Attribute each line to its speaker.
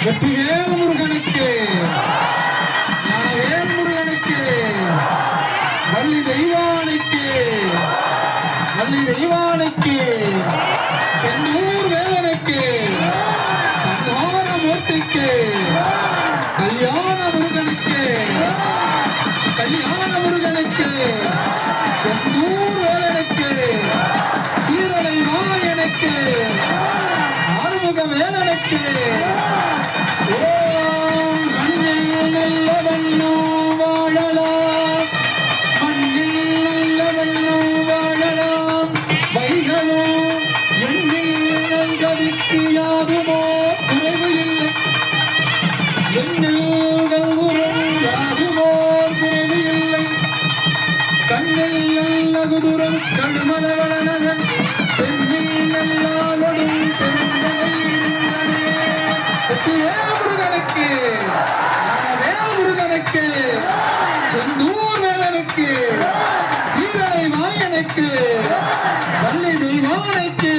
Speaker 1: வெற்றிவேல் முருகனுக்கு, ஞானவேல் முருகனுக்கு, வள்ளி தெய்வானைக்கு, வள்ளி தெய்வானைக்கு, செந்தூர் வேலனுக்கு, சங்கார மூர்த்திக்கு, கல்யாண முருகனுக்கு, கல்யாண முருகனுக்கு, செந்தூர் வேலனுக்கு, சீரலை நாயனுக்கு, ஆறுமுக வேலனுக்கு, ஓம் மண்ணில் நல்ல வண்ணம் வாழலாம், மண்ணில் நல்ல வண்ணம் வாழலாம், வைகமோ எண்ணில் நல்கதிக்கு யாதுமோ குறைவு இல்லை, எண்ணில் நல்குறை யாதுமோ குறைவு இல்லை, கண்ணில் நல்ல குதுரம் கடுமலவளநகன், பெண்ணில் நல்லாளொடும் பெருந்தகை இருந்தனே. வெற்றிவேல் முருகனுக்கு, ஞானவேல் முருகனுக்கு, செந்தூர் வேலனுக்கு, சீரலை மாயனுக்கு, வள்ளி தெய்வானைக்கு,